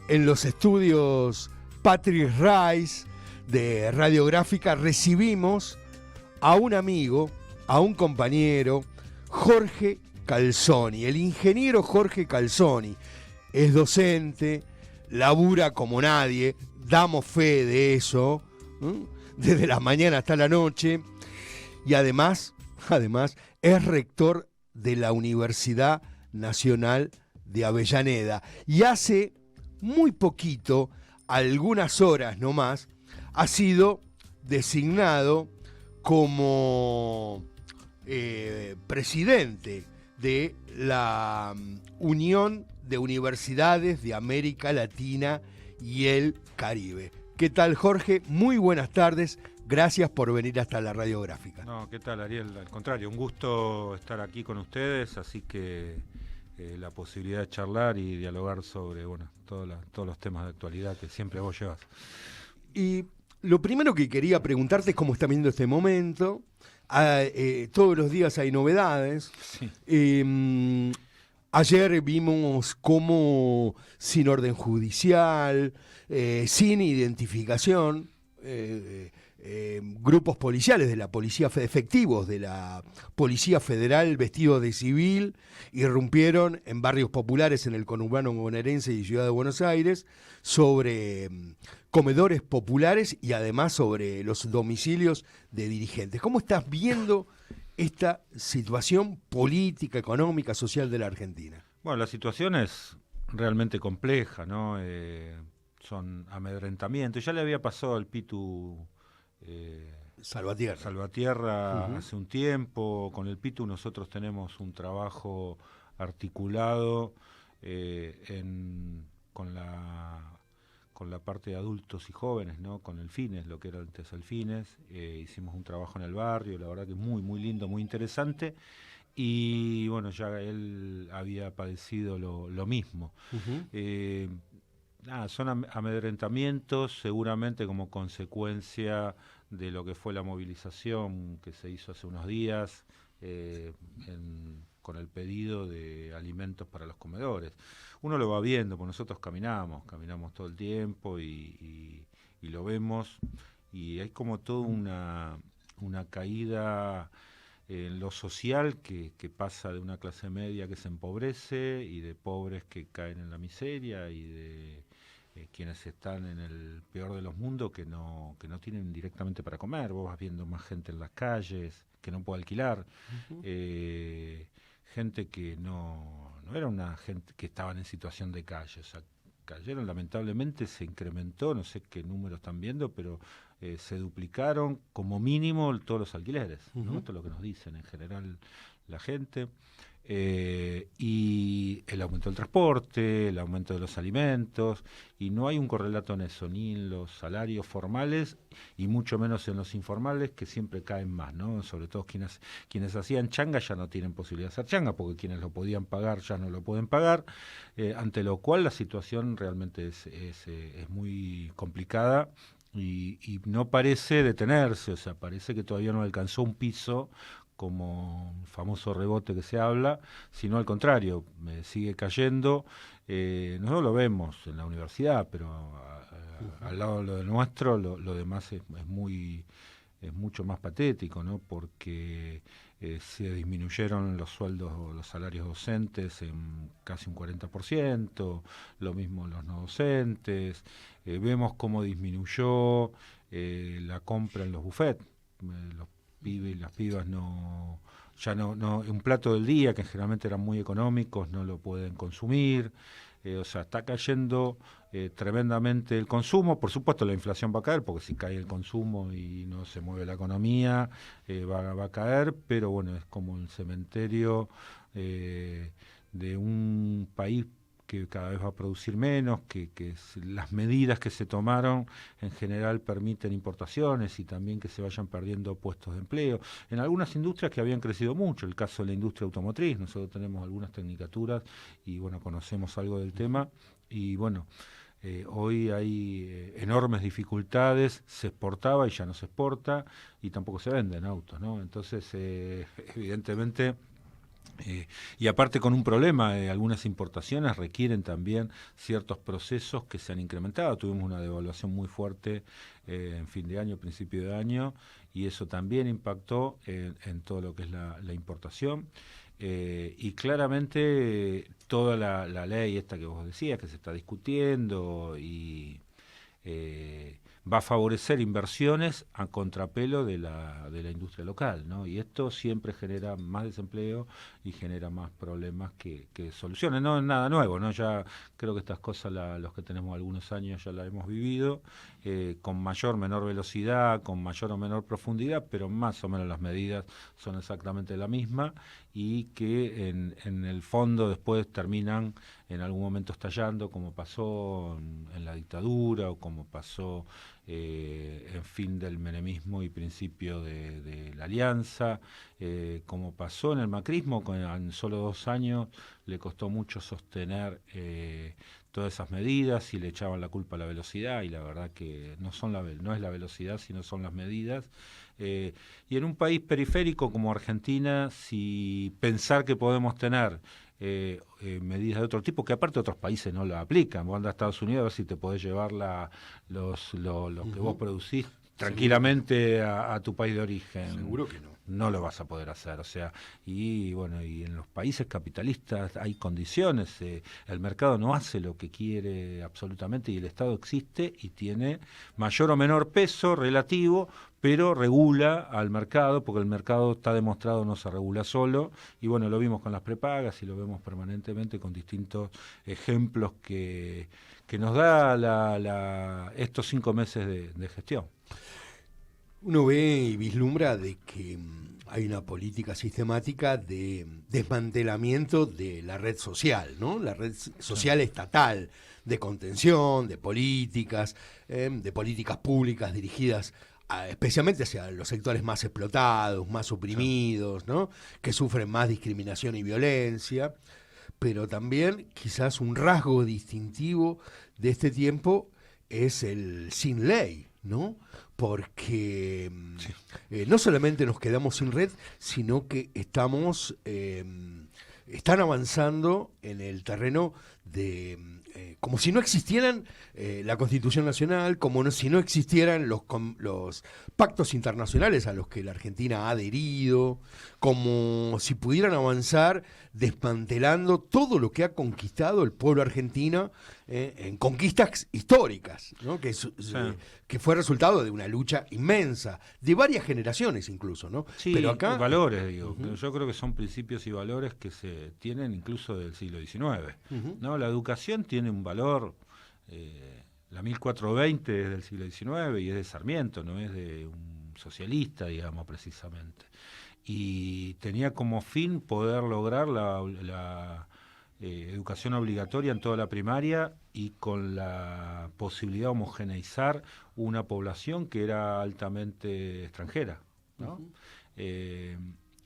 en los estudios Patrick Rice de Radiográfica recibimos a un amigo, a un compañero, Jorge Calzoni, el ingeniero Jorge Calzoni. Es docente, labura como nadie, damos fe de eso, desde la mañana hasta la noche, y además es rector de la Universidad Nacional de Avellaneda. Y hace muy poquito, algunas horas nomás, ha sido designado como presidente de la Unión de Universidades de América Latina y el Caribe. ¿Qué tal, Jorge? Muy buenas tardes. Gracias por venir hasta la Radiográfica. No, ¿qué tal, Ariel? Al contrario, un gusto estar aquí con ustedes, así que la posibilidad de charlar y dialogar sobre todos los temas de actualidad que siempre vos llevas. Y lo primero que quería preguntarte es cómo está viendo este momento. Todos los días hay novedades. Sí. Ayer vimos cómo sin orden judicial, sin identificación, grupos policiales de la policía, efectivos de la Policía Federal vestidos de civil, irrumpieron en barrios populares en el conurbano bonaerense y Ciudad de Buenos Aires sobre comedores populares y además sobre los domicilios de dirigentes. ¿Cómo estás viendo esta situación política, económica, social de la Argentina? Bueno, la situación es realmente compleja, ¿no? Son amedrentamientos. Ya le había pasado al Pitu Salvatierra hace un tiempo. Con el Pitu nosotros tenemos un trabajo articulado con la parte de adultos y jóvenes, ¿no? Con el Fines, lo que era antes el Fines. Hicimos un trabajo en el barrio, la verdad que muy, muy lindo, muy interesante. Y bueno, ya él había padecido lo mismo. Son amedrentamientos, seguramente como consecuencia de lo que fue la movilización que se hizo hace unos días con el pedido de alimentos para los comedores. Uno lo va viendo, porque nosotros caminamos todo el tiempo y lo vemos, y hay como toda una caída en lo social que pasa de una clase media que se empobrece y de pobres que caen en la miseria y de quienes están en el peor de los mundos que no tienen directamente para comer. Vos vas viendo más gente en las calles que no puede alquilar, gente que no era una gente que estaban en situación de calle, o sea, cayeron, lamentablemente se incrementó, no sé qué números están viendo, pero se duplicaron como mínimo todos los alquileres, ¿no? Esto es lo que nos dicen en general la gente. Y el aumento del transporte, el aumento de los alimentos, y no hay un correlato en eso, ni en los salarios formales y mucho menos en los informales, que siempre caen más, ¿no? Sobre todo quienes hacían changa ya no tienen posibilidad de hacer changa, porque quienes lo podían pagar ya no lo pueden pagar, ante lo cual la situación realmente es muy complicada. Y no parece detenerse, o sea, parece que todavía no alcanzó un piso como un famoso rebote que se habla, sino al contrario, sigue cayendo. Nosotros lo vemos en la universidad, pero al lado de lo nuestro, lo demás es mucho más patético, ¿no? Porque se disminuyeron los sueldos o los salarios docentes en casi un 40%, lo mismo los no docentes. Vemos cómo disminuyó la compra en los buffets. Los pibes y las pibas ya no un plato del día, que generalmente eran muy económicos, no lo pueden consumir. O sea, está cayendo tremendamente el consumo. Por supuesto la inflación va a caer, porque si cae el consumo y no se mueve la economía, va a caer, pero bueno, es como el cementerio de un país que cada vez va a producir menos, que las medidas que se tomaron en general permiten importaciones y también que se vayan perdiendo puestos de empleo. En algunas industrias que habían crecido mucho, el caso de la industria automotriz, nosotros tenemos algunas tecnicaturas y bueno, conocemos algo del tema, y bueno, hoy hay enormes dificultades, se exportaba y ya no se exporta, y tampoco se venden autos, ¿no? Entonces, evidentemente, Y aparte con un problema, algunas importaciones requieren también ciertos procesos que se han incrementado. Tuvimos una devaluación muy fuerte en fin de año, principio de año, y eso también impactó en todo lo que es la importación. Y claramente toda la ley esta que vos decías, que se está discutiendo y va a favorecer inversiones a contrapelo de la industria local, ¿no? Y esto siempre genera más desempleo y genera más problemas que soluciones. No es nada nuevo, ¿no? Ya creo que estas cosas los que tenemos algunos años ya las hemos vivido, con mayor o menor velocidad, con mayor o menor profundidad, pero más o menos las medidas son exactamente la misma y que en el fondo después terminan en algún momento estallando, como pasó en la dictadura o como pasó en fin del menemismo y principio de la alianza, como pasó en el macrismo, en solo 2 años le costó mucho sostener todas esas medidas y le echaban la culpa a la velocidad, y la verdad que no es la velocidad, sino son las medidas. Y en un país periférico como Argentina, si pensar que podemos tener medidas de otro tipo, que aparte otros países no la aplican. Vos andás a Estados Unidos a ver si te podés llevar lo que vos producís tranquilamente a tu país de origen. Seguro que no. No lo vas a poder hacer, o sea, y bueno, y en los países capitalistas hay condiciones, el mercado no hace lo que quiere absolutamente y el Estado existe y tiene mayor o menor peso relativo, pero regula al mercado, porque el mercado está demostrado no se regula solo, y bueno, lo vimos con las prepagas y lo vemos permanentemente con distintos ejemplos que nos da estos 5 meses de gestión. Uno ve y vislumbra de que hay una política sistemática de desmantelamiento de la red social, ¿no? La red social estatal, de contención, de políticas públicas dirigidas especialmente hacia los sectores más explotados, más oprimidos, ¿no? Que sufren más discriminación y violencia, pero también quizás un rasgo distintivo de este tiempo es el sin ley, ¿no? Porque no solamente nos quedamos sin red, sino que están avanzando en el terreno de como si no existieran la Constitución Nacional, si no existieran los pactos internacionales a los que la Argentina ha adherido, como si pudieran avanzar desmantelando todo lo que ha conquistado el pueblo argentino en conquistas históricas, ¿no? Que fue resultado de una lucha inmensa, de varias generaciones incluso, ¿no? Sí, pero acá valores, digo. Yo creo que son principios y valores que se tienen incluso del siglo XIX. ¿No? La educación tiene un valor, la 1420 es del siglo XIX y es de Sarmiento, no es de un socialista, digamos, precisamente. Y tenía como fin poder lograr la educación obligatoria en toda la primaria y con la posibilidad de homogeneizar una población que era altamente extranjera, ¿no?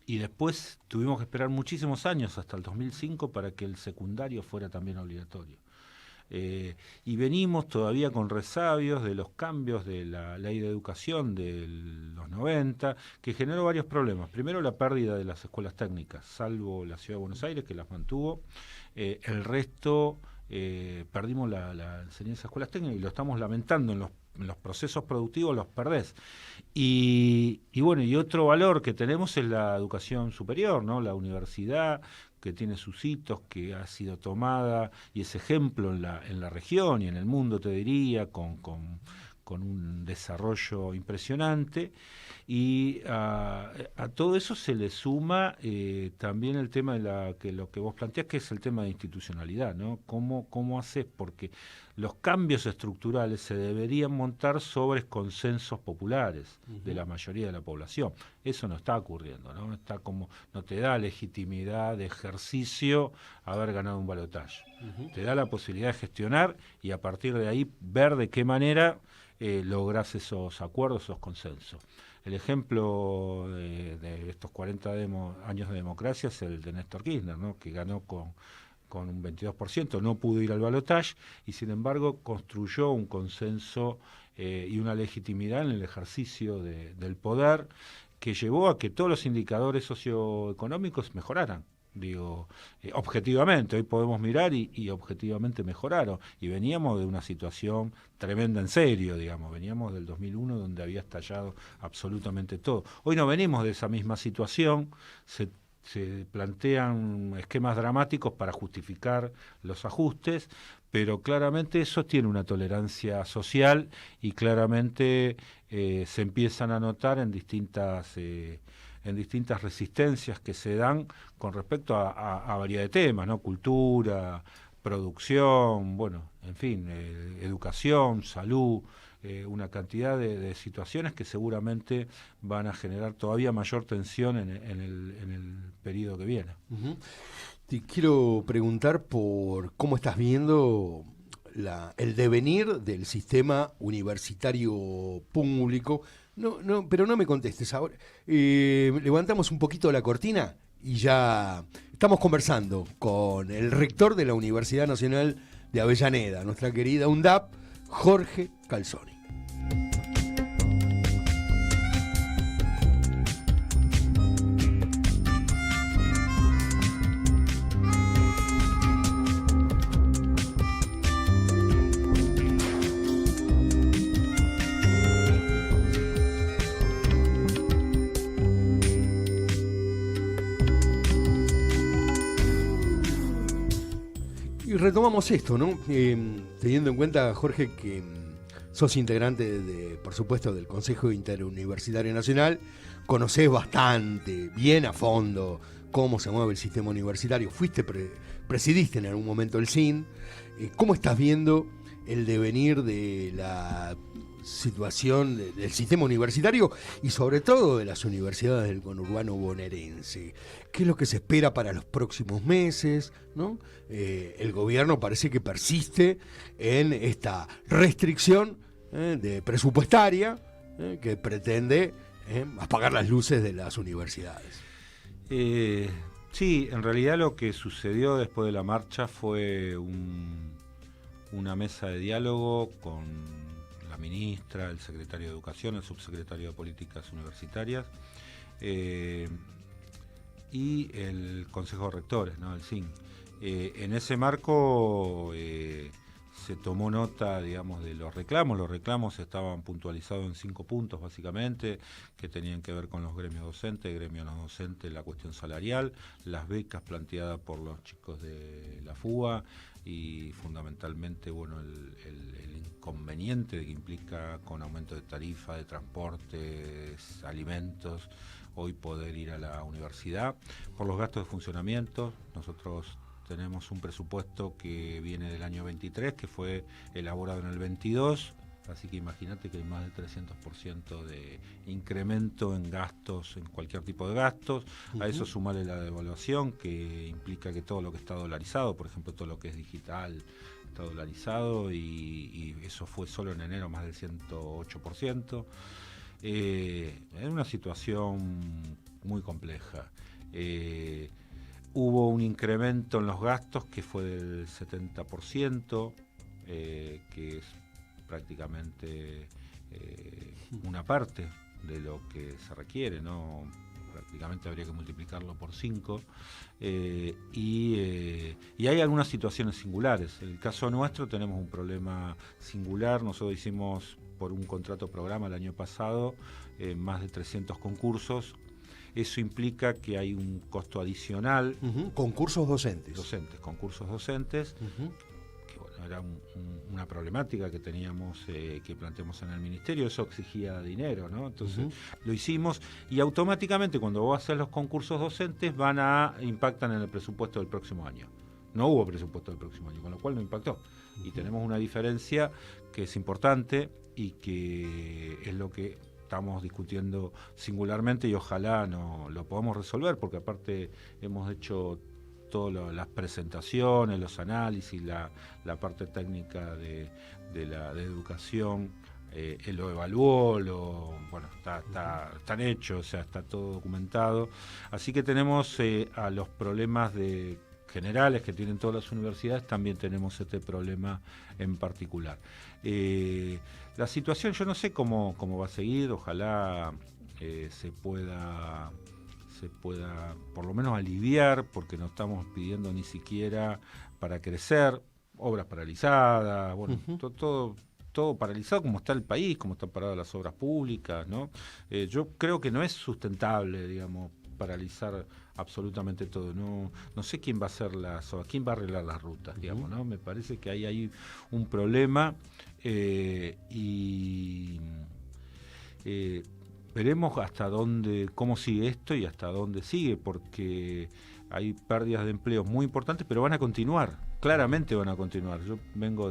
Y después tuvimos que esperar muchísimos años, hasta el 2005, para que el secundario fuera también obligatorio. Y venimos todavía con resabios de los cambios de la ley de educación de los 90, que generó varios problemas. Primero, la pérdida de las escuelas técnicas, salvo la Ciudad de Buenos Aires, que las mantuvo. El resto, perdimos la enseñanza de escuelas técnicas y lo estamos lamentando en los procesos productivos, los perdés. Y bueno, y otro valor que tenemos es la educación superior, ¿no? La universidad, que tiene sus hitos, que ha sido tomada y es ejemplo en la región y en el mundo, te diría, con un desarrollo impresionante. Y a todo eso se le suma también el tema de lo que vos planteás, que es el tema de institucionalidad, ¿no? ¿Cómo haces? Porque los cambios estructurales se deberían montar sobre consensos populares de la mayoría de la población. Eso no está ocurriendo, ¿no? No te da legitimidad de ejercicio haber ganado un balotaje. Te da la posibilidad de gestionar y a partir de ahí ver de qué manera lográs esos acuerdos, esos consensos. El ejemplo de estos 40 años de democracia es el de Néstor Kirchner, ¿no? Que ganó con un 22%, no pudo ir al balotaje y sin embargo construyó un consenso y una legitimidad en el ejercicio del poder que llevó a que todos los indicadores socioeconómicos mejoraran. Digo, objetivamente, hoy podemos mirar y objetivamente mejoraron. Y veníamos de una situación tremenda en serio, digamos, veníamos del 2001 donde había estallado absolutamente todo. Hoy no venimos de esa misma situación, se plantean esquemas dramáticos para justificar los ajustes, pero claramente eso tiene una tolerancia social y claramente se empiezan a notar en distintas resistencias que se dan con respecto a variedad de temas, ¿no? Cultura, producción, bueno, en fin, educación, salud, una cantidad de situaciones que seguramente van a generar todavía mayor tensión en el periodo que viene. Uh-huh. Te quiero preguntar por cómo estás viendo el devenir del sistema universitario público. Pero no me contestes ahora. Levantamos un poquito la cortina y ya estamos conversando con el rector de la Universidad Nacional de Avellaneda, nuestra querida UNDAP, Jorge Calzoni. Y retomamos esto, ¿no? Teniendo en cuenta, Jorge, que sos integrante, por supuesto, del Consejo Interuniversitario Nacional, conocés bastante, bien a fondo, cómo se mueve el sistema universitario. Presidiste en algún momento el SIN. ¿Cómo estás viendo el devenir de la situación del sistema universitario y sobre todo de las universidades del conurbano bonaerense? ¿Qué es lo que se espera para los próximos meses, ¿no? El gobierno parece que persiste en esta restricción presupuestaria que pretende apagar las luces de las universidades. Sí, en realidad lo que sucedió después de la marcha fue una mesa de diálogo con la ministra, el secretario de Educación, el subsecretario de Políticas Universitarias y el Consejo de Rectores, ¿no? El SIN. En ese marco se tomó nota, digamos, de los reclamos. Los reclamos estaban puntualizados en 5 puntos, básicamente, que tenían que ver con los gremios docentes, gremios no docentes, la cuestión salarial, las becas planteadas por los chicos de la FUBA y fundamentalmente, bueno, el inconveniente que implica con aumento de tarifa, de transportes, alimentos, hoy poder ir a la universidad. Por los gastos de funcionamiento, nosotros tenemos un presupuesto que viene del año 23, que fue elaborado en el 22, así que imagínate que hay más del 300% de incremento en gastos, en cualquier tipo de gastos. A eso sumarle la devaluación, que implica que todo lo que está dolarizado, por ejemplo, todo lo que es digital, está dolarizado, y eso fue solo en enero más del 108%. Es una situación muy compleja. Hubo un incremento en los gastos que fue del 70%, que es prácticamente una parte de lo que se requiere, ¿no? Prácticamente habría que multiplicarlo por 5. Y hay algunas situaciones singulares. En el caso nuestro tenemos un problema singular. Nosotros hicimos por un contrato programa el año pasado más de 300 concursos. Eso implica que hay un costo adicional. Concursos docentes. Concursos docentes. Que bueno, era una problemática que teníamos, que planteamos en el ministerio. Eso exigía dinero, ¿no? Entonces lo hicimos y automáticamente cuando vos haces los concursos docentes impactan en el presupuesto del próximo año. No hubo presupuesto del próximo año, con lo cual no impactó. Y tenemos una diferencia que es importante y que es lo que estamos discutiendo singularmente y ojalá no lo podamos resolver, porque aparte hemos hecho todas las presentaciones, los análisis, la parte técnica de educación, él lo evaluó, bueno, están hechos, o sea, está todo documentado. Así que tenemos a los problemas generales que tienen todas las universidades, también tenemos este problema en particular. La situación yo no sé cómo va a seguir, ojalá se pueda se pueda por lo menos aliviar, porque no estamos pidiendo ni siquiera para crecer, obras paralizadas, bueno, todo paralizado, como está el país, como están paradas las obras públicas, ¿no? Yo creo que no es sustentable, digamos, paralizar absolutamente todo. No sé quién va a hacer quién va a arreglar las rutas, digamos, ¿no? Me parece que ahí hay un problema y veremos hasta dónde, cómo sigue esto y hasta dónde sigue, porque hay pérdidas de empleos muy importantes, pero van a continuar, claramente van a continuar. Yo vengo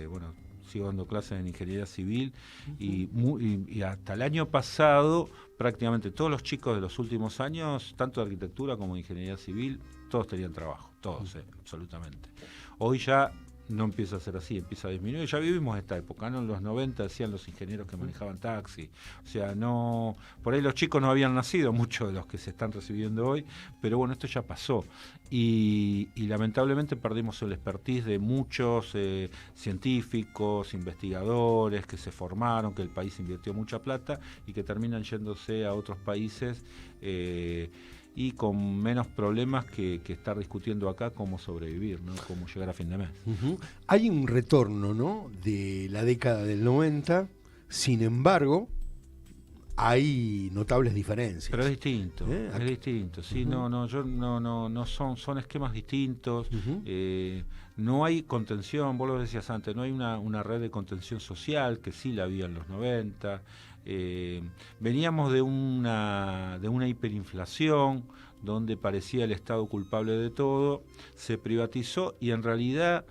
bueno, sigo dando clases en ingeniería civil y hasta el año pasado prácticamente todos los chicos de los últimos años, tanto de arquitectura como de ingeniería civil, todos tenían trabajo, todos, absolutamente. Hoy ya no empieza a ser así, empieza a disminuir. Ya vivimos esta época, ¿no? En los 90 decían los ingenieros que manejaban taxi. O sea, no, por ahí los chicos no habían nacido, muchos de los que se están recibiendo hoy, pero bueno, esto ya pasó. Y lamentablemente perdimos el expertise de muchos científicos, investigadores que se formaron, que el país invirtió mucha plata y que terminan yéndose a otros países y con menos problemas que estar discutiendo acá cómo sobrevivir, ¿no? Cómo llegar a fin de mes. Hay un retorno, ¿no?, de la década del 90, sin embargo, hay notables diferencias. Pero es distinto, es distinto, sí, no son esquemas distintos, no hay contención, vos lo decías antes, no hay una red de contención social, que sí la había en los 90. Veníamos de una hiperinflación donde parecía el Estado culpable de todo, se privatizó y en realidad,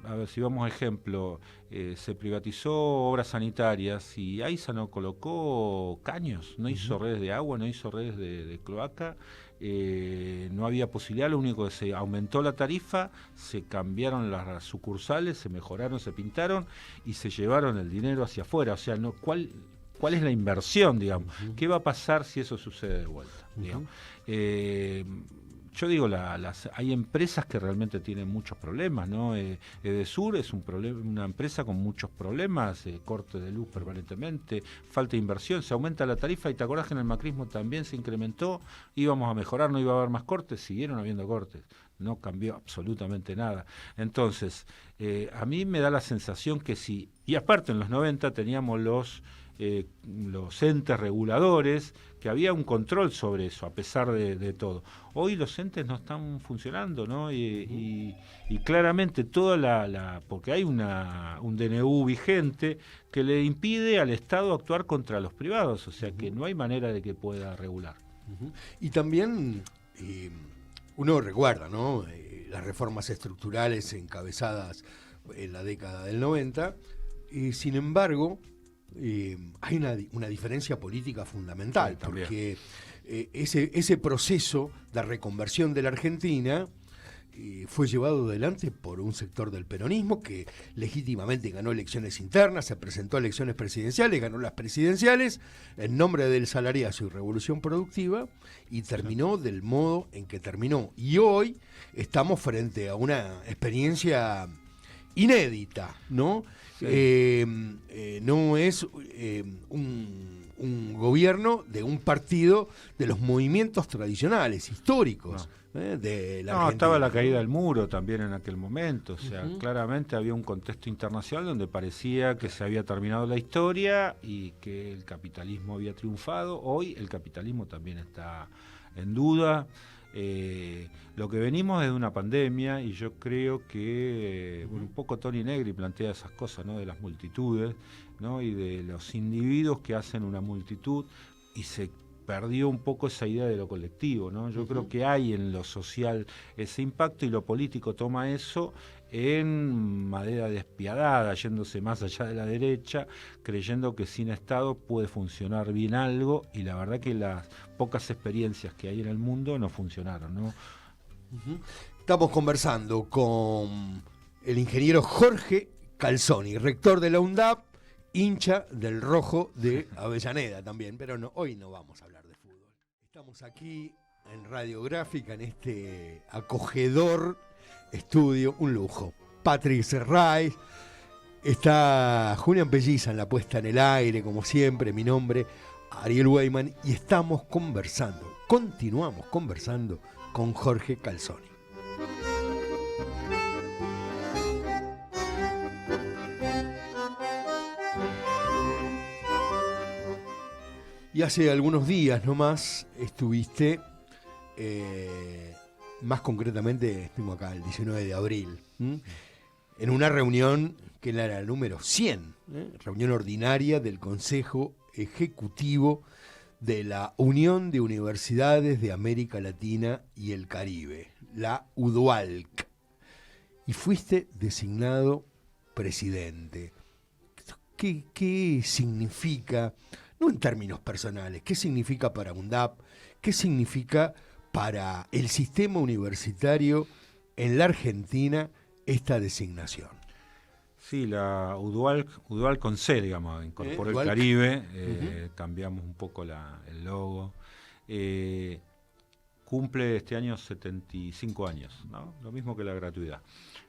a ver si vamos a ejemplo, se privatizó obras sanitarias y AISA no colocó caños, no hizo redes de agua, no hizo redes de cloaca, no había posibilidad, lo único que se aumentó la tarifa, se cambiaron las sucursales, se mejoraron, se pintaron y se llevaron el dinero hacia afuera. O sea, ¿cuál es la inversión, digamos? ¿Qué va a pasar si eso sucede de vuelta? Digamos? Yo digo, hay empresas que realmente tienen muchos problemas, ¿no? Edesur es una empresa con muchos problemas, corte de luz permanentemente, falta de inversión, se aumenta la tarifa y te acordás que en el macrismo también se incrementó, íbamos a mejorar, no iba a haber más cortes, siguieron habiendo cortes, no cambió absolutamente nada. Entonces, a mí me da la sensación que sí, y aparte en los 90 teníamos los entes reguladores, que había un control sobre eso, a pesar de todo. Hoy los entes no están funcionando, ¿no? Y claramente porque hay un DNU vigente que le impide al Estado actuar contra los privados, o sea que no hay manera de que pueda regular. Y también uno recuerda, ¿no?, las reformas estructurales encabezadas en la década del 90, sin embargo, hay una diferencia política fundamental, porque ese proceso de reconversión de la Argentina fue llevado adelante por un sector del peronismo que legítimamente ganó elecciones internas, se presentó a elecciones presidenciales, ganó las presidenciales en nombre del salariazo y revolución productiva y terminó del modo en que terminó. Y hoy estamos frente a una experiencia inédita, ¿no? Sí. No es un gobierno de un partido de los movimientos tradicionales, históricos. De la Argentina. Estaba la caída del muro también en aquel momento, o sea, claramente había un contexto internacional donde parecía que se había terminado la historia y que el capitalismo había triunfado. Hoy el capitalismo también está en duda. Lo que venimos es de una pandemia y yo creo que un poco Toni Negri plantea esas cosas, ¿no?, de las multitudes, ¿no?, y de los individuos que hacen una multitud y se perdió un poco esa idea de lo colectivo, ¿no? Yo creo que hay en lo social ese impacto y lo político toma eso en manera despiadada, yéndose más allá de la derecha, creyendo que sin Estado puede funcionar bien algo y la verdad que las pocas experiencias que hay en el mundo no funcionaron, ¿no? Estamos conversando con el ingeniero Jorge Calzoni, rector de la UNDAP, hincha del Rojo de Avellaneda también, pero hoy no vamos a hablar de fútbol. Estamos aquí en Radiográfica, en este acogedor estudio, un lujo. Patrick Serraiz, está Julián Pelliza en la puesta en el aire, como siempre, mi nombre, Ariel Weyman, y estamos conversando continuamos conversando con Jorge Calzoni. Y hace algunos días nomás estuviste, más concretamente, estuvimos acá el 19 de abril, en una reunión que era la número 100, reunión ordinaria del Consejo Ejecutivo de la Unión de Universidades de América Latina y el Caribe, la UDUALC, y fuiste designado presidente. ¿Qué significa, no en términos personales, qué significa para UNDAP, qué significa para el sistema universitario en la Argentina esta designación? Sí, la UDUALC con C, digamos, incorporó el Caribe, cambiamos un poco el logo. Cumple este año 75 años, ¿no? Lo mismo que la gratuidad.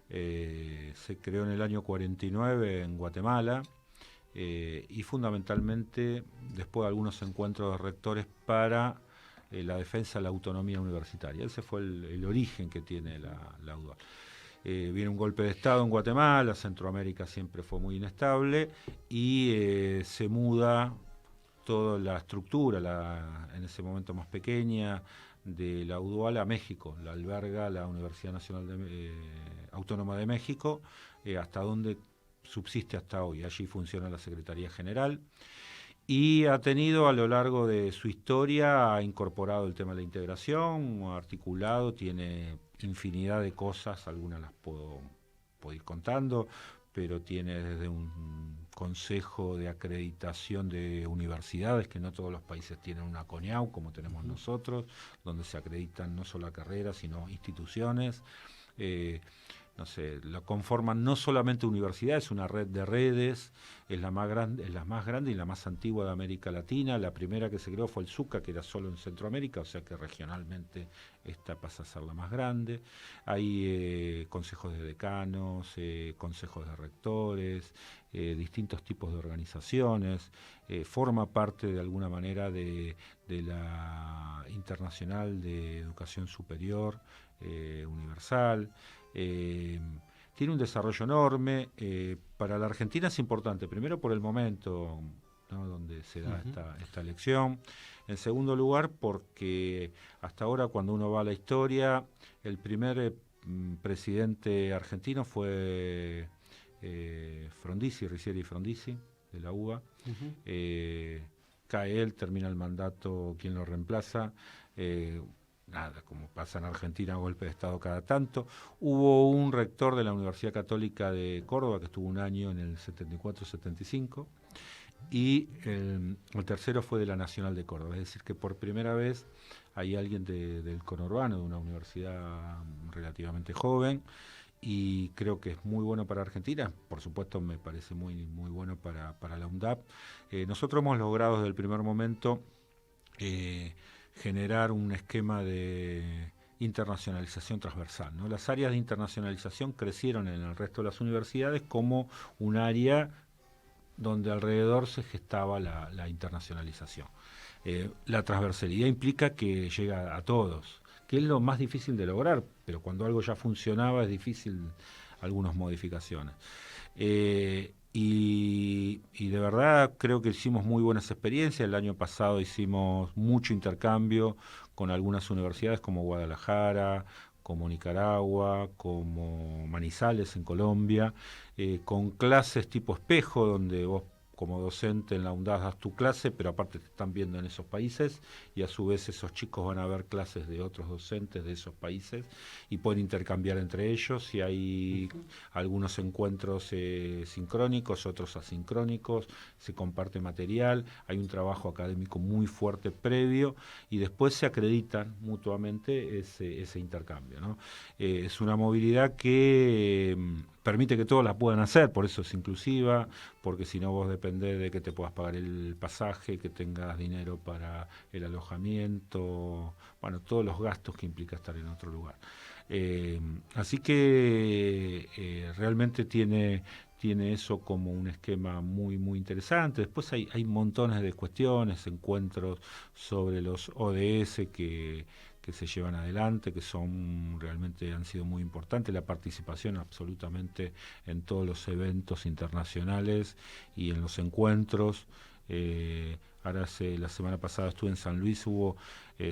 Se creó en el año 49 en Guatemala, y fundamentalmente después de algunos encuentros de rectores para la defensa de la autonomía universitaria. Ese fue el origen que tiene la UDUALC. Viene un golpe de Estado en Guatemala, Centroamérica siempre fue muy inestable, y se muda toda la estructura, en ese momento más pequeña, de la UDUAL a México. La alberga la Universidad Nacional Autónoma de México, hasta donde subsiste hasta hoy. Allí funciona la Secretaría General. Y ha tenido a lo largo de su historia, ha incorporado el tema de la integración, articulado, tiene infinidad de cosas, algunas las puedo ir contando, pero tiene desde un consejo de acreditación de universidades, que no todos los países tienen una CONIAU como tenemos nosotros, donde se acreditan no solo carreras, sino instituciones. No sé, lo conforman no solamente universidades, una red de redes, es la más grande y la más antigua de América Latina. La primera que se creó fue el ZUCA, que era solo en Centroamérica, o sea que regionalmente esta pasa a ser la más grande. Hay consejos de decanos, consejos de rectores, distintos tipos de organizaciones, forma parte de alguna manera de la Internacional de Educación Superior Universal. Tiene un desarrollo enorme. Para la Argentina es importante, primero por el momento, ¿no?, donde se da esta elección. En segundo lugar, porque hasta ahora, cuando uno va a la historia, el primer presidente argentino fue Frondizi, Ricieri Frondizi, de la UBA. Cae él, termina el mandato, quien lo reemplaza. Nada, como pasa en Argentina, golpe de Estado cada tanto. Hubo un rector de la Universidad Católica de Córdoba que estuvo un año en el 74-75, y el tercero fue de la Nacional de Córdoba. Es decir, que por primera vez hay alguien del conurbano, de una universidad relativamente joven, y creo que es muy bueno para Argentina. Por supuesto, me parece muy, muy bueno para la UNDAP. Nosotros hemos logrado desde el primer momento generar un esquema de internacionalización transversal, ¿no? Las áreas de internacionalización crecieron en el resto de las universidades como un área donde alrededor se gestaba la internacionalización. La transversalidad implica que llega a todos, que es lo más difícil de lograr, pero cuando algo ya funcionaba es difícil algunas modificaciones. Y de verdad creo que hicimos muy buenas experiencias. El año pasado hicimos mucho intercambio con algunas universidades como Guadalajara, como Nicaragua, como Manizales en Colombia, con clases tipo espejo, donde vos como docente en la UNDAD das tu clase, pero aparte te están viendo en esos países, y a su vez esos chicos van a ver clases de otros docentes de esos países y pueden intercambiar entre ellos, y hay algunos encuentros sincrónicos, otros asincrónicos, se comparte material, hay un trabajo académico muy fuerte previo, y después se acreditan mutuamente ese intercambio, ¿no? Es una movilidad que permite que todos la puedan hacer, por eso es inclusiva, porque si no vos dependés de que te puedas pagar el pasaje, que tengas dinero para el alojamiento, bueno, todos los gastos que implica estar en otro lugar. Así que realmente tiene tiene eso como un esquema muy, muy interesante. Después hay montones de cuestiones, encuentros sobre los ODS que se llevan adelante, que realmente han sido muy importantes, la participación absolutamente en todos los eventos internacionales y en los encuentros. La semana pasada estuve en San Luis,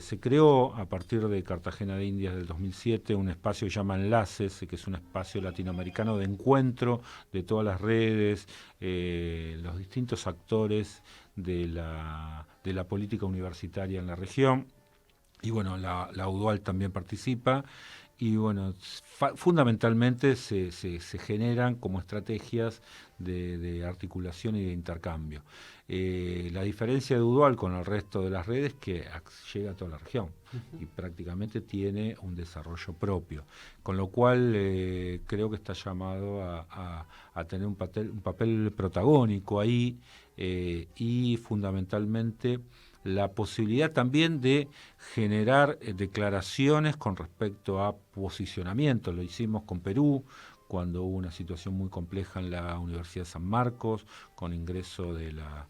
se creó a partir de Cartagena de Indias del 2007 un espacio que se llama Enlaces, que es un espacio latinoamericano de encuentro de todas las redes, los distintos actores de la política universitaria en la región. Y bueno, la UDUAL también participa y bueno, fundamentalmente se generan como estrategias de articulación y de intercambio. La diferencia de UDUAL con el resto de las redes es que llega a toda la región y prácticamente tiene un desarrollo propio, con lo cual creo que está llamado a tener un papel protagónico ahí y fundamentalmente la posibilidad también de generar declaraciones con respecto a posicionamiento. Lo hicimos con Perú, cuando hubo una situación muy compleja en la Universidad de San Marcos, con ingreso de las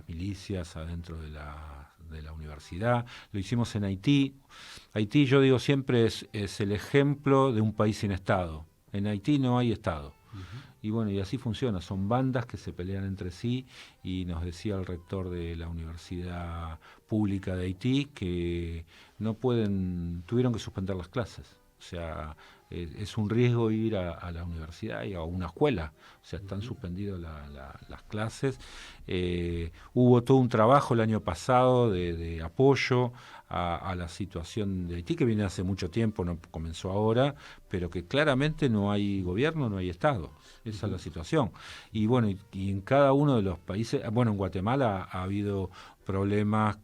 milicias adentro de la universidad. Lo hicimos en Haití. Haití, yo digo siempre, es el ejemplo de un país sin Estado. En Haití no hay Estado. Y bueno, y así funciona, son bandas que se pelean entre sí, y nos decía el rector de la Universidad Pública de Haití que tuvieron que suspender las clases. O sea, es un riesgo ir a la universidad y a una escuela. O sea, están suspendidas las clases. Hubo todo un trabajo el año pasado de apoyo a la situación de Haití, que viene hace mucho tiempo, no comenzó ahora, pero que claramente no hay gobierno, no hay Estado. Esa es la situación. Y bueno, y en cada uno de los países, bueno, en Guatemala ha habido problemas.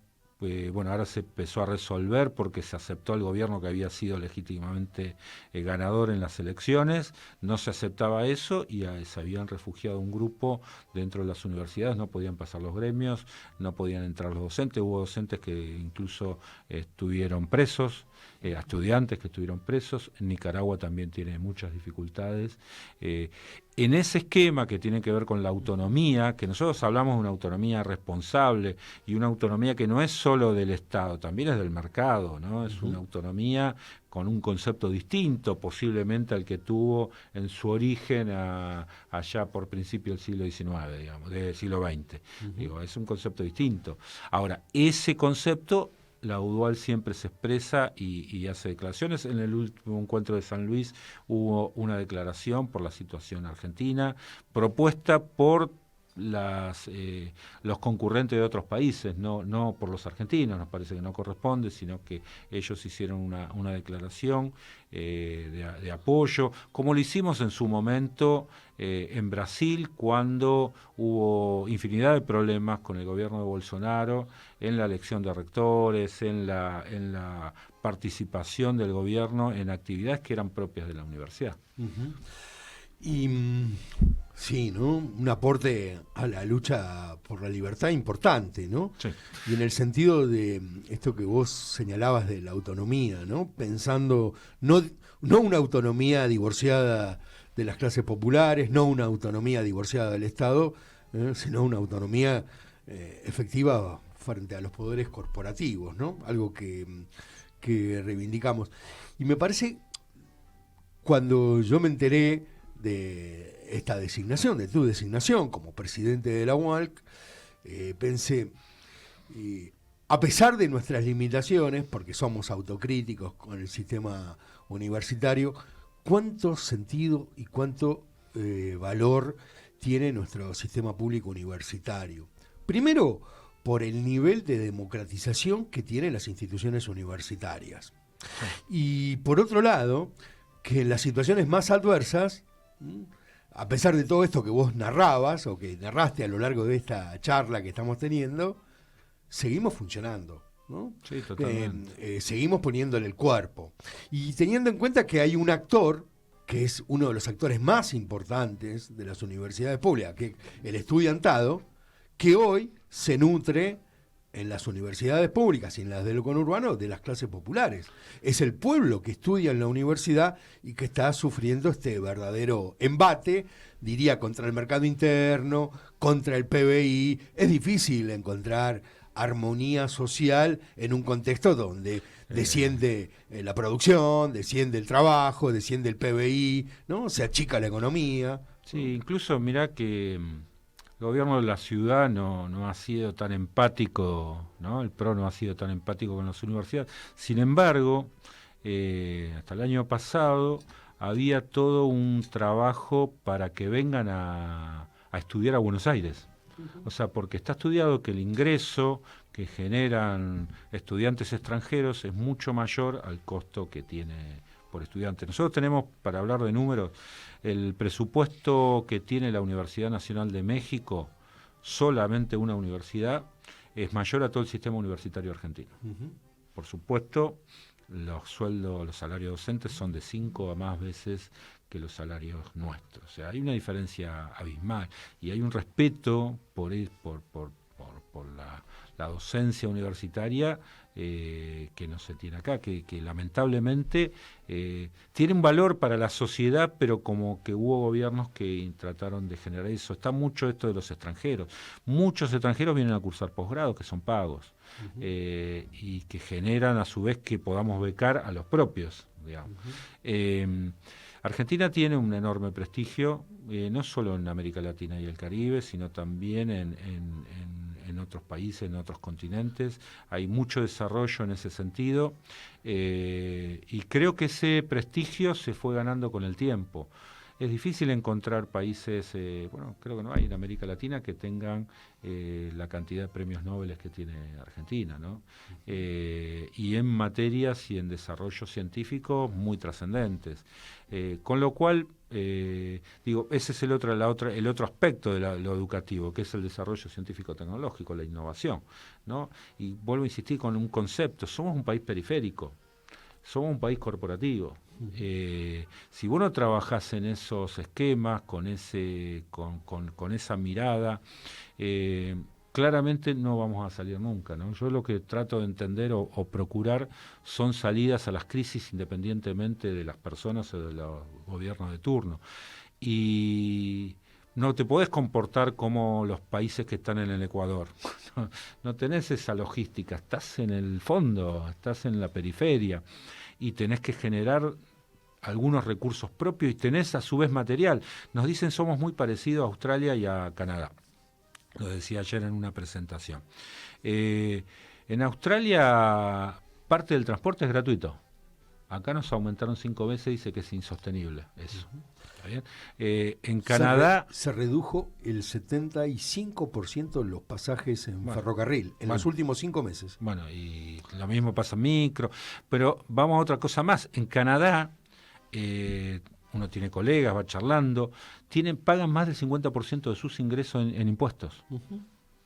Bueno, ahora se empezó a resolver porque se aceptó el gobierno que había sido legítimamente ganador en las elecciones. No se aceptaba eso y se habían refugiado un grupo dentro de las universidades. No podían pasar los gremios, no podían entrar los docentes. Hubo docentes que incluso estuvieron presos, estudiantes que estuvieron presos. En Nicaragua también tiene muchas dificultades. En ese esquema que tiene que ver con la autonomía, que nosotros hablamos de una autonomía responsable y una autonomía que no es solo del Estado, también es del mercado, ¿no? Es una autonomía con un concepto distinto posiblemente al que tuvo en su origen allá por principio del siglo XIX, digamos, del siglo XX. Digo, es un concepto distinto. Ahora, ese concepto la UDUAL siempre se expresa y hace declaraciones. En el último encuentro de San Luis hubo una declaración por la situación argentina, propuesta por los concurrentes de otros países, no por los argentinos, nos parece que no corresponde, sino que ellos hicieron una declaración de apoyo, como lo hicimos en su momento en Brasil, cuando hubo infinidad de problemas con el gobierno de Bolsonaro en la elección de rectores, en la participación del gobierno en actividades que eran propias de la universidad. Y sí, ¿no? Un aporte a la lucha por la libertad importante, ¿no? Sí. Y en el sentido de esto que vos señalabas de la autonomía, ¿no? Pensando no una autonomía divorciada de las clases populares, no una autonomía divorciada del Estado, sino una autonomía efectiva frente a los poderes corporativos, ¿no? Algo que reivindicamos. Y me parece, cuando yo me enteré de esta designación, de tu designación como presidente de la UALC, pensé, a pesar de nuestras limitaciones, porque somos autocríticos con el sistema universitario, cuánto sentido y cuánto valor tiene nuestro sistema público universitario. Primero, por el nivel de democratización que tienen las instituciones universitarias. Y por otro lado, que en las situaciones más adversas, a pesar de todo esto que vos narrabas o que narraste a lo largo de esta charla que estamos teniendo, seguimos funcionando, ¿no? Sí, totalmente. Seguimos poniéndole el cuerpo. Y teniendo en cuenta que hay un actor que es uno de los actores más importantes de las universidades públicas, que es el estudiantado, que hoy se nutre en las universidades públicas y en las del conurbano de las clases populares. Es el pueblo que estudia en la universidad y que está sufriendo este verdadero embate, diría, contra el mercado interno, contra el PBI. Es difícil encontrar armonía social en un contexto donde desciende la producción, desciende el trabajo, desciende el PBI, ¿no? Se achica la economía. Sí, incluso mirá que el gobierno de la ciudad no ha sido tan empático, ¿no? El PRO no ha sido tan empático con las universidades. Sin embargo, hasta el año pasado había todo un trabajo para que vengan a estudiar a Buenos Aires. O sea, porque está estudiado que el ingreso que generan estudiantes extranjeros es mucho mayor al costo que tiene por estudiante. Nosotros tenemos, para hablar de números, el presupuesto que tiene la Universidad Nacional de México, solamente una universidad, es mayor a todo el sistema universitario argentino. Por supuesto, los sueldos, los salarios docentes son de 5 a más veces que los salarios nuestros. O sea, hay una diferencia abismal y hay un respeto por la docencia universitaria que no se tiene acá, que lamentablemente tiene un valor para la sociedad, pero como que hubo gobiernos que trataron de generar eso. Está mucho esto de los extranjeros. Muchos extranjeros vienen a cursar posgrados que son pagos y que generan a su vez que podamos becar a los propios, digamos. Argentina tiene un enorme prestigio, no solo en América Latina y el Caribe, sino también en otros países, en otros continentes. Hay mucho desarrollo en ese sentido y creo que ese prestigio se fue ganando con el tiempo. Es difícil encontrar países, creo que no hay en América Latina que tengan la cantidad de premios Nobel que tiene Argentina, ¿no? Y en materias y en desarrollos científicos muy trascendentes. Con lo cual, ese es el otro aspecto de lo educativo, que es el desarrollo científico-tecnológico, la innovación, ¿no? Y vuelvo a insistir con un concepto: somos un país periférico, somos un país corporativo. Si vos no trabajás en esos esquemas, con esa mirada, claramente no vamos a salir nunca, ¿no? Yo lo que trato de entender o procurar son salidas a las crisis independientemente de las personas o de los gobiernos de turno. Y no te podés comportar como los países que están en el Ecuador. No tenés esa logística, estás en el fondo, estás en la periferia y tenés que generar algunos recursos propios y tenés a su vez material. Nos dicen somos muy parecidos a Australia y a Canadá. Lo decía ayer en una presentación. En Australia parte del transporte es gratuito. Acá nos aumentaron 5 veces, dice que es insostenible eso. ¿Está bien? En Canadá se redujo el 75% los pasajes en ferrocarril en los últimos 5 meses. Bueno, y lo mismo pasa en micro, pero vamos a otra cosa más. En Canadá uno tiene colegas, va charlando, pagan más del 50% de sus ingresos en impuestos.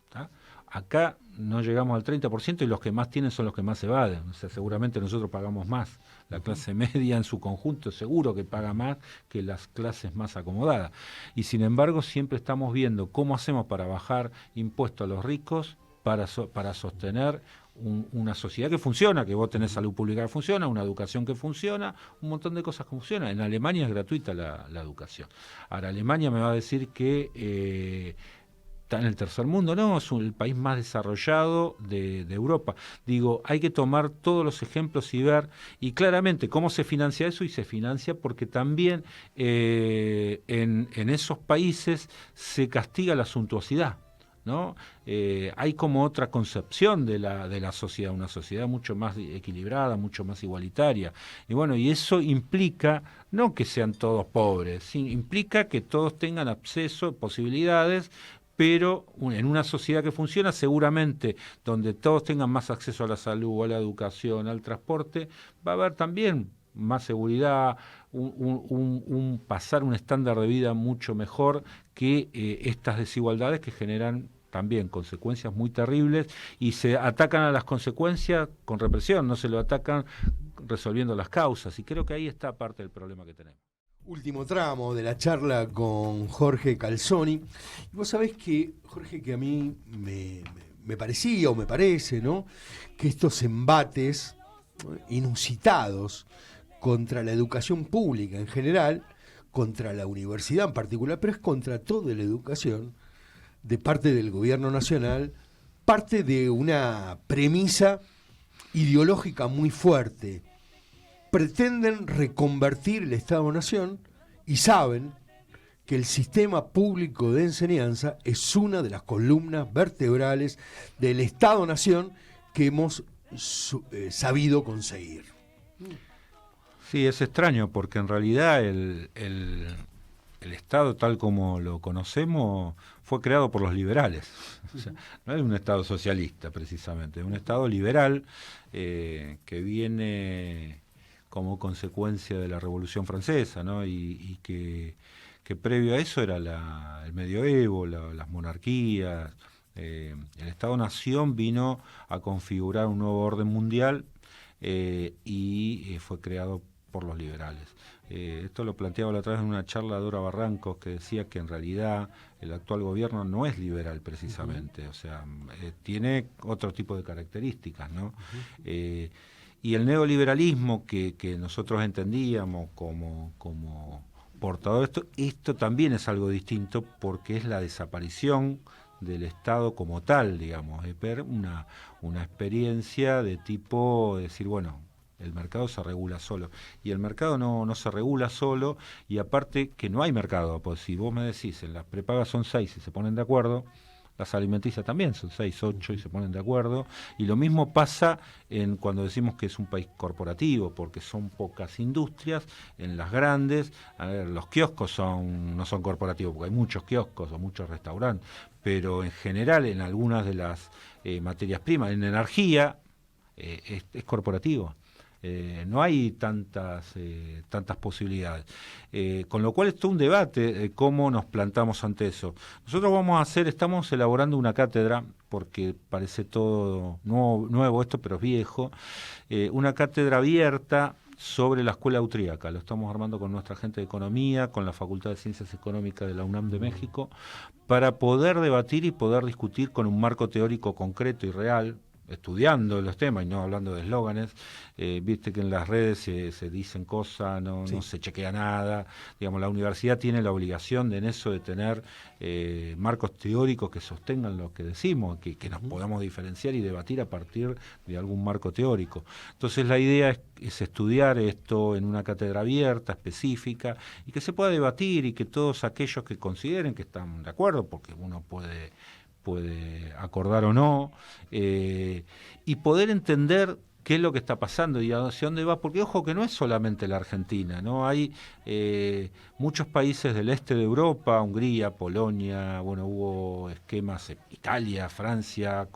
¿Tá? Acá no llegamos al 30% y los que más tienen son los que más evaden. O sea, seguramente nosotros pagamos más. La clase media en su conjunto seguro que paga más que las clases más acomodadas. Y sin embargo siempre estamos viendo cómo hacemos para bajar impuestos a los ricos para sostener una sociedad que funciona, que vos tenés salud pública que funciona, una educación que funciona, un montón de cosas que funcionan. En Alemania es gratuita la educación. Ahora, Alemania me va a decir que está en el tercer mundo. No, es el país más desarrollado de Europa. Digo, hay que tomar todos los ejemplos y ver, y claramente cómo se financia eso, y se financia porque también en esos países se castiga la suntuosidad, ¿no? Hay como otra concepción de la sociedad, una sociedad mucho más equilibrada, mucho más igualitaria. Y bueno, y eso implica no que sean todos pobres, implica que todos tengan acceso, posibilidades, pero en una sociedad que funciona, seguramente donde todos tengan más acceso a la salud, a la educación, al transporte, va a haber también más seguridad, pasar un estándar de vida mucho mejor que estas desigualdades que generan también consecuencias muy terribles, y se atacan a las consecuencias con represión, no se lo atacan resolviendo las causas, y creo que ahí está parte del problema que tenemos. Último tramo de la charla con Jorge Calzoni. Y vos sabés que, Jorge, que a mí me parecía o me parece, ¿no?, que estos embates, ¿no?, inusitados contra la educación pública en general, contra la universidad en particular, pero es contra toda la educación, de parte del gobierno nacional, parte de una premisa ideológica muy fuerte. Pretenden reconvertir el Estado-Nación y saben que el sistema público de enseñanza es una de las columnas vertebrales del Estado-Nación que hemos sabido conseguir. Sí, es extraño porque en realidad el Estado tal como lo conocemos fue creado por los liberales. O sea, no es un Estado socialista precisamente, es un Estado liberal que viene como consecuencia de la Revolución Francesa, ¿no? Y que previo a eso era el medioevo, las monarquías. El Estado-Nación vino a configurar un nuevo orden mundial y fue creado por los liberales. Esto lo planteaba la otra vez en una charla de Dora Barrancos, que decía que en realidad el actual gobierno no es liberal precisamente, o sea, tiene otro tipo de características, ¿no? Y el neoliberalismo que nosotros entendíamos como portador de esto también es algo distinto porque es la desaparición del Estado como tal, digamos, es ver una experiencia de tipo decir, bueno, el mercado se regula solo. Y el mercado no se regula solo, y aparte que no hay mercado, pues si vos me decís, en las prepagas son 6 y se ponen de acuerdo, las alimenticias también son 6, 8 y se ponen de acuerdo, y lo mismo pasa cuando decimos que es un país corporativo, porque son pocas industrias, en las grandes, a ver, los kioscos no son corporativos, porque hay muchos kioscos o muchos restaurantes, pero en general en algunas de las materias primas, en energía, es corporativo. No hay tantas posibilidades. Con lo cual esto es un debate, cómo nos plantamos ante eso. Nosotros estamos elaborando una cátedra, porque parece todo nuevo esto, pero es viejo, una cátedra abierta sobre la escuela austríaca. Lo estamos armando con nuestra gente de economía, con la Facultad de Ciencias Económicas de la UNAM de México, para poder debatir y poder discutir con un marco teórico concreto y real, estudiando los temas y no hablando de eslóganes. Viste que en las redes se dicen cosas, no se chequea nada. Digamos, la universidad tiene la obligación en eso de tener marcos teóricos que sostengan lo que decimos, que nos podamos diferenciar y debatir a partir de algún marco teórico. Entonces la idea es estudiar esto en una cátedra abierta, específica, y que se pueda debatir y que todos aquellos que consideren que están de acuerdo, porque uno puede acordar o no, y poder entender qué es lo que está pasando y hacia dónde va, porque ojo que no es solamente la Argentina, ¿no? Hay muchos países del este de Europa, Hungría, Polonia, bueno, hubo esquemas, Italia, Francia,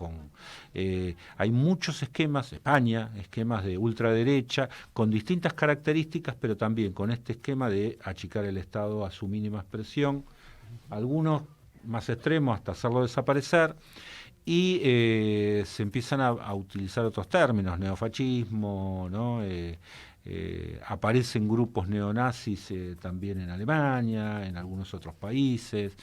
hay muchos esquemas, España, esquemas de ultraderecha, con distintas características, pero también con este esquema de achicar el Estado a su mínima expresión, algunos más extremos hasta hacerlo desaparecer, y se empiezan a utilizar otros términos, neofascismo, ¿no? Aparecen grupos neonazis también en Alemania, en algunos otros países,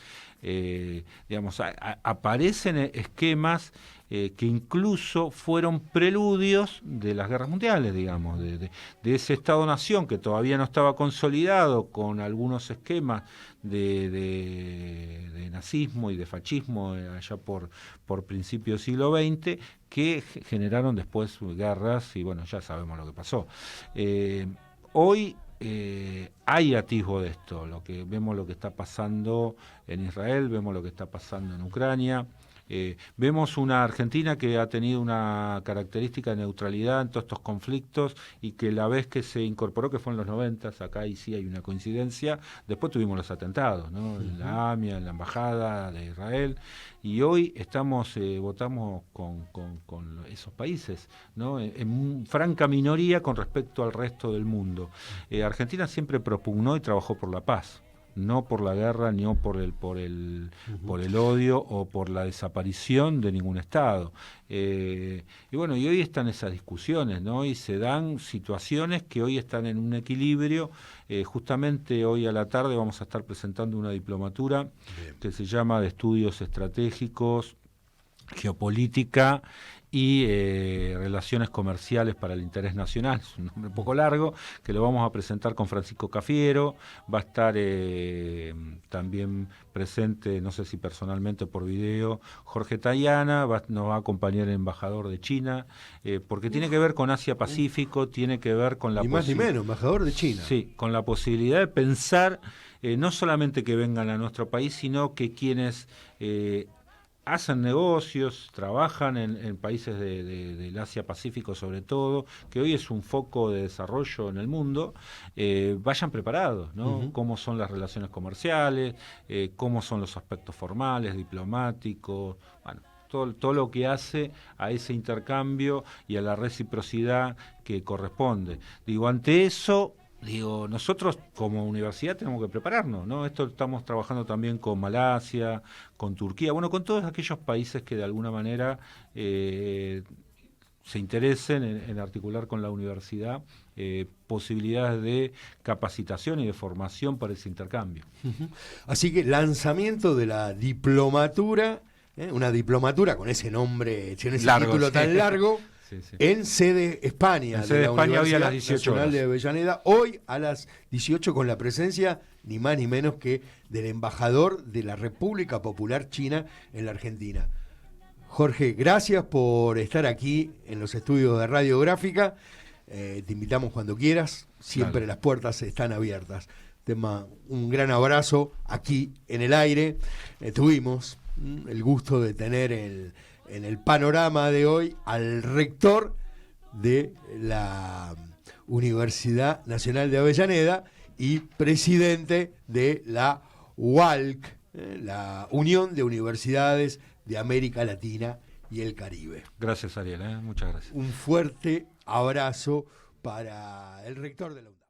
digamos, aparecen esquemas que incluso fueron preludios de las guerras mundiales, digamos, de ese Estado-Nación que todavía no estaba consolidado, con algunos esquemas de nazismo y de fascismo allá por principios del siglo XX, que generaron después guerras, y bueno, ya sabemos lo que pasó. Hoy hay atisbo de esto, vemos lo que está pasando en Israel, vemos lo que está pasando en Ucrania. Vemos una Argentina que ha tenido una característica de neutralidad en todos estos conflictos, y que la vez que se incorporó, que fue en los 90, acá y sí hay una coincidencia, después tuvimos los atentados, ¿no? En la AMIA, en la Embajada de Israel, y hoy votamos con esos países, ¿no? En franca minoría con respecto al resto del mundo. Argentina siempre propugnó y trabajó por la paz, no por la guerra, ni por el odio o por la desaparición de ningún Estado. Y bueno, y hoy están esas discusiones, ¿no? Y se dan situaciones que hoy están en un equilibrio. Justamente hoy a la tarde vamos a estar presentando una diplomatura que se llama de Estudios Estratégicos geopolítica y relaciones comerciales para el interés nacional, es un nombre un poco largo, que lo vamos a presentar con Francisco Cafiero. Va a estar también presente, no sé si personalmente por video, Jorge Tayana, nos va a acompañar el embajador de China, porque tiene que ver con Asia-Pacífico, tiene que ver con la ni más ni menos, embajador de China. Sí, con la posibilidad de pensar no solamente que vengan a nuestro país, sino que quienes hacen negocios, trabajan en países del Asia-Pacífico sobre todo, que hoy es un foco de desarrollo en el mundo, vayan preparados, ¿no? Uh-huh. Cómo son las relaciones comerciales, cómo son los aspectos formales, diplomáticos, bueno, todo lo que hace a ese intercambio y a la reciprocidad que corresponde. Digo, ante eso... nosotros como universidad tenemos que prepararnos, ¿no? Esto estamos trabajando también con Malasia, con Turquía, bueno, con todos aquellos países que de alguna manera se interesen en articular con la universidad posibilidades de capacitación y de formación para ese intercambio. Uh-huh. Así que lanzamiento de la diplomatura, una diplomatura con ese nombre, con ese largo, título sí. tan largo. Sí, sí. En sede España, en sede de la España hoy a las Universidad 18 Nacional horas. de Avellaneda, hoy a las 18 con la presencia ni más ni menos que del embajador de la República Popular China en la Argentina. Jorge, gracias por estar aquí en los estudios de Radiográfica. Te invitamos cuando quieras, siempre Dale. Las puertas están abiertas. Un gran abrazo aquí en el aire. Tuvimos el gusto de tener en el panorama de hoy al rector de la Universidad Nacional de Avellaneda y presidente de la UALC, la Unión de Universidades de América Latina y el Caribe. Gracias, Ariel, muchas gracias. Un fuerte abrazo para el rector de la UNAM.